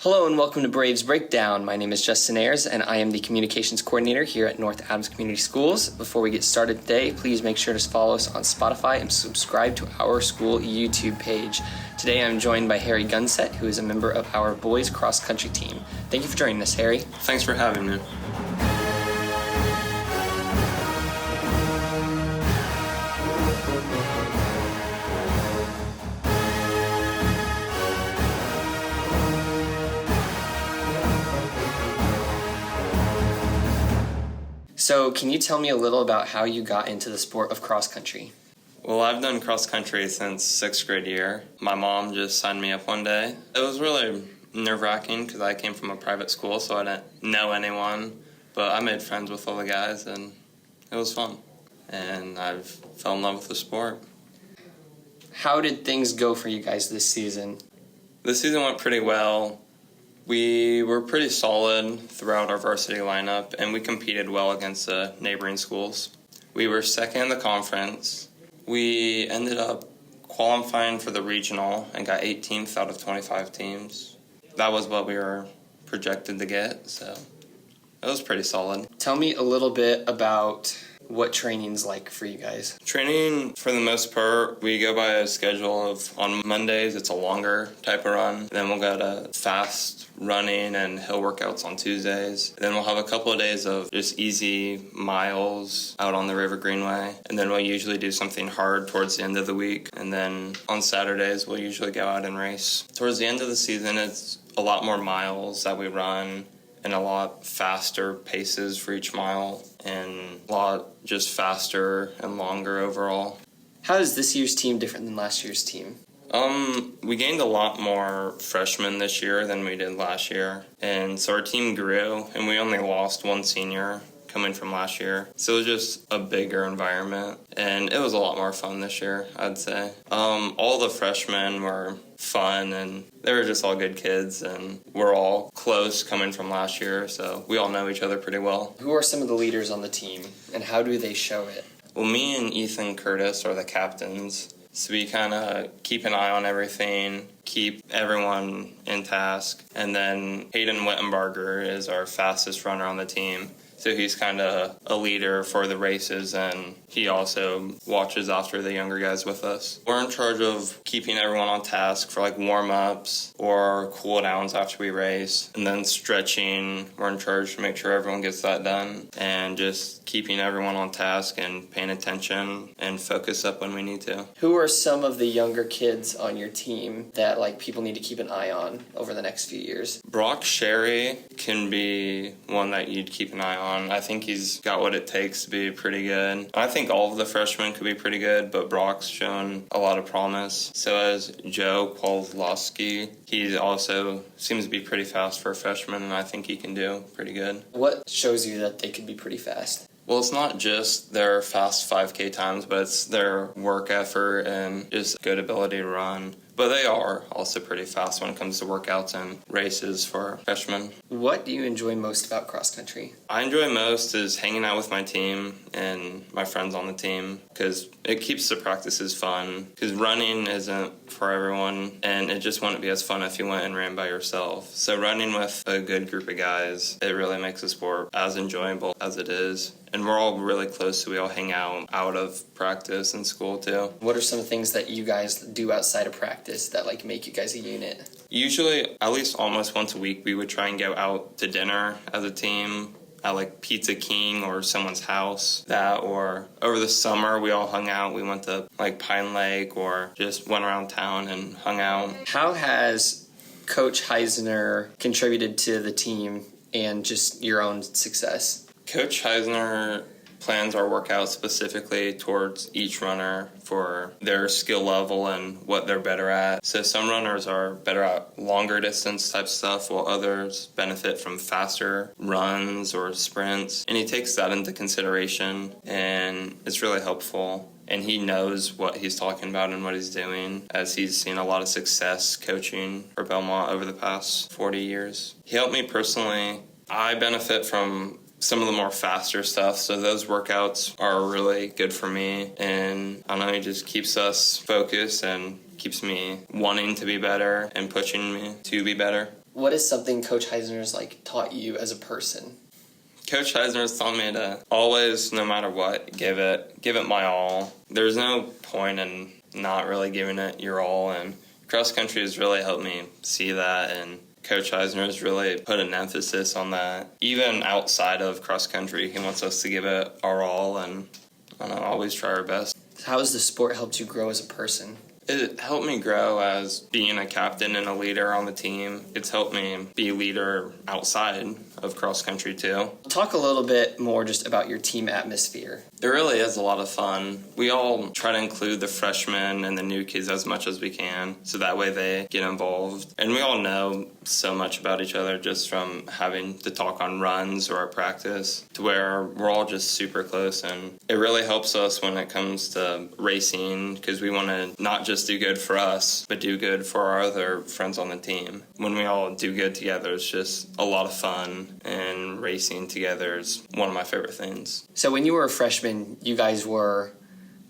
Hello and welcome to Braves Breakdown. My name is Justin Ayers and I am the Communications Coordinator here at North Adams Community Schools. Before we get started today, please make sure to follow us on Spotify and subscribe to our school YouTube page. Today I'm joined by Harry Gunsett, who is a member of our Boys Cross Country team. Thank you for joining us, Harry. Thanks for having me. So can you tell me a little about how you got into the sport of cross country? Well, I've done cross country since 6th grade year. My mom just signed me up one day. It was really nerve-wracking because I came from a private school, so I didn't know anyone. But I made friends with all the guys, and it was fun. And I fell in love with the sport. How did things go for you guys this season? The season went pretty well. We were pretty solid throughout our varsity lineup, and we competed well against the neighboring schools. We were second in the conference. We ended up qualifying for the regional and got 18th out of 25 teams. That was what we were projected to get, so it was pretty solid. Tell me a little bit about what training's like for you guys. Training, for the most part, we go by a schedule of, on Mondays, it's a longer type of run. Then we'll go to fast running and hill workouts on Tuesdays. Then we'll have a couple of days of just easy miles out on the River Greenway. And then we'll usually do something hard towards the end of the week. And then on Saturdays, we'll usually go out and race. Towards the end of the season, it's a lot more miles that we run and a lot faster paces for each mile and a lot just faster and longer overall. How is this year's team different than last year's team? We gained a lot more freshmen this year than we did last year. And so our team grew, and we only lost one senior coming from last year. So it was just a bigger environment, and it was a lot more fun this year, I'd say. All the freshmen were fun, and they were just all good kids, and we're all close coming from last year, so we all know each other pretty well. Who are some of the leaders on the team, and how do they show it? Well, me and Ethan Curtis are the captains. So we kind of keep an eye on everything, keep everyone in task. And then Hayden Wittenbarger is our fastest runner on the team. So he's kind of a leader for the races, and he also watches after the younger guys with us. We're in charge of keeping everyone on task for like warm-ups or cool-downs after we race. And then stretching, we're in charge to make sure everyone gets that done. And just keeping everyone on task and paying attention and focus up when we need to. Who are some of the younger kids on your team that like people need to keep an eye on over the next few years? Brock Sherry can be one that you'd keep an eye on. I think he's got what it takes to be pretty good. I think all of the freshmen could be pretty good, but Brock's shown a lot of promise. So as Joe Pawlowski, he also seems to be pretty fast for a freshman, and I think he can do pretty good. What shows you that they could be pretty fast? Well, it's not just their fast 5K times, but it's their work effort and just good ability to run. But they are also pretty fast when it comes to workouts and races for freshmen. What do you enjoy most about cross country? I enjoy most is hanging out with my team and my friends on the team because it keeps the practices fun. Because running isn't for everyone, and it just wouldn't be as fun if you went and ran by yourself. So running with a good group of guys, it really makes the sport as enjoyable as it is. And we're all really close, so we all hang out of practice and school too. What are some things that you guys do outside of practice that like make you guys a unit? Usually, at least almost once a week, we would try and go out to dinner as a team at like Pizza King or someone's house. Or over the summer, we all hung out. We went to like Pine Lake or just went around town and hung out. How has Coach Heisner contributed to the team and just your own success? Coach Heisner plans our workouts specifically towards each runner for their skill level and what they're better at. So some runners are better at longer distance type stuff, while others benefit from faster runs or sprints. And he takes that into consideration, and it's really helpful. And he knows what he's talking about and what he's doing, as he's seen a lot of success coaching for Bellmont over the past 40 years. He helped me personally. I benefit from some of the more faster stuff, so those workouts are really good for me, and I don't know, it just keeps us focused and keeps me wanting to be better and pushing me to be better. What is something Coach Heisner's taught you as a person? Coach Heisner's taught me to always, no matter what, give it my all. There's no point in not really giving it your all, and cross country has really helped me see that, and Coach Heisner has really put an emphasis on that. Even outside of cross country, he wants us to give it our all and always try our best. How has the sport helped you grow as a person? It helped me grow as being a captain and a leader on the team. It's helped me be a leader outside of cross country too. Talk a little bit more just about your team atmosphere. It really is a lot of fun. We all try to include the freshmen and the new kids as much as we can, so that way they get involved. And we all know so much about each other just from having to talk on runs or at practice, to where we're all just super close. And it really helps us when it comes to racing, because we want to not just do good for us, but do good for our other friends on the team. When we all do good together, it's just a lot of fun, and racing together is one of my favorite things. So when you were a freshman, you guys were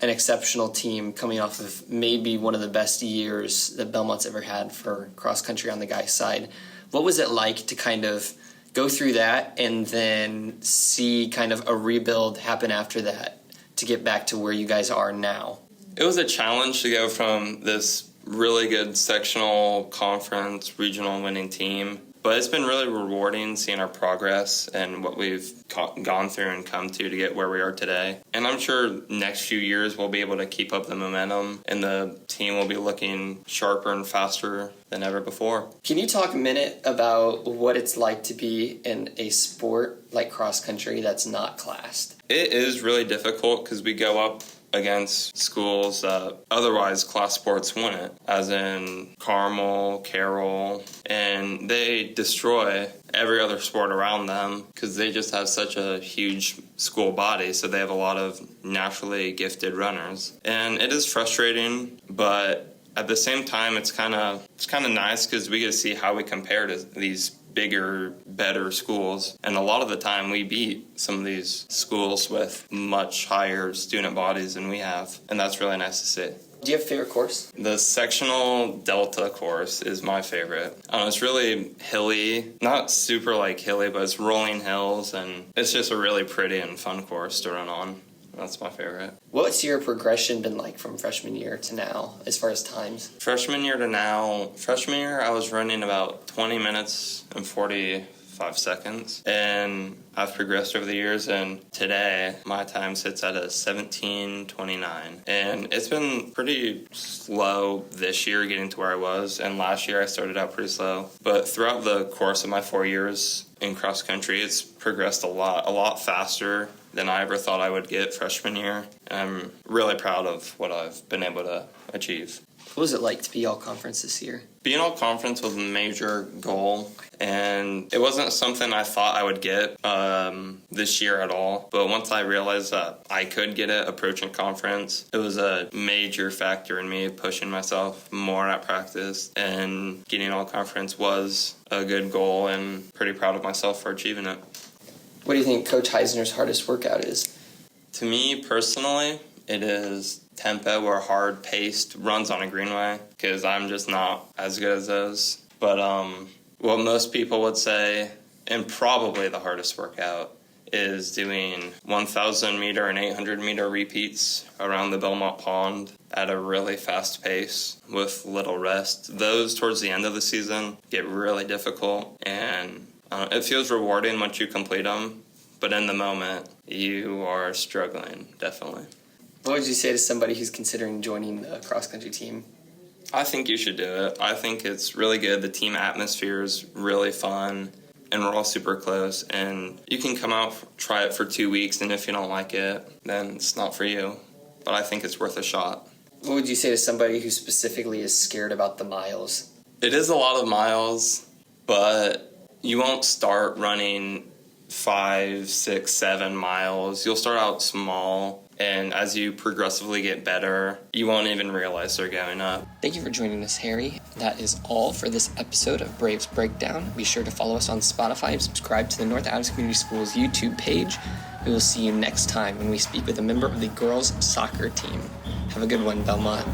an exceptional team coming off of maybe one of the best years that Bellmont's ever had for cross country on the guys' side. What was it like to kind of go through that and then see kind of a rebuild happen after that to get back to where you guys are now? It was a challenge to go from this really good sectional conference regional winning team, but it's been really rewarding seeing our progress and what we've gone through and come to get where we are today. And I'm sure next few years we'll be able to keep up the momentum, and the team will be looking sharper and faster than ever before. Can you talk a minute about what it's like to be in a sport like cross country that's not classed? It is really difficult because we go up against schools that otherwise class sports wouldn't, as in Carmel, Carroll, and they destroy every other sport around them because they just have such a huge school body, so they have a lot of naturally gifted runners. And it is frustrating, but at the same time, it's kind of nice because we get to see how we compare to these bigger, better schools. And a lot of the time we beat some of these schools with much higher student bodies than we have. And that's really nice to see. Do you have a favorite course? The sectional Delta course is my favorite. It's really hilly, not super hilly, but it's rolling hills, and it's just a really pretty and fun course to run on. That's my favorite. What's your progression been like from freshman year to now as far as times? Freshman year I was running about 20 minutes and 45 seconds, and I've progressed over the years, and today my time sits at a 17:29, and it's been pretty slow this year getting to where I was, and last year I started out pretty slow, but throughout the course of my 4 years in cross country, it's progressed a lot faster than I ever thought I would get freshman year. And I'm really proud of what I've been able to achieve. What was it like to be all-conference this year? Being all-conference was a major goal, and it wasn't something I thought I would get this year at all. But once I realized that I could get it approaching conference, it was a major factor in me pushing myself more at practice, and getting all-conference was a good goal, and pretty proud of myself for achieving it. What do you think Coach Heisner's hardest workout is? To me personally, it is tempo or hard-paced runs on a greenway, because I'm just not as good as those. But what most people would say, and probably the hardest workout, is doing 1,000-meter and 800-meter repeats around the Bellmont pond at a really fast pace with little rest. Those, towards the end of the season, get really difficult, and it feels rewarding once you complete them, but in the moment, you are struggling, definitely. What would you say to somebody who's considering joining the cross-country team? I think you should do it. I think it's really good. The team atmosphere is really fun, and we're all super close. And you can come out, try it for 2 weeks, and if you don't like it, then it's not for you. But I think it's worth a shot. What would you say to somebody who specifically is scared about the miles? It is a lot of miles, but you won't start running 5, 6, 7 miles. You'll start out small, and as you progressively get better, you won't even realize they're going up. Thank you for joining us, Harry. That is all for this episode of Braves Breakdown. Be sure to follow us on Spotify and subscribe to the North Adams Community Schools YouTube page. We will see you next time when we speak with a member of the girls' soccer team. Have a good one, Bellmont.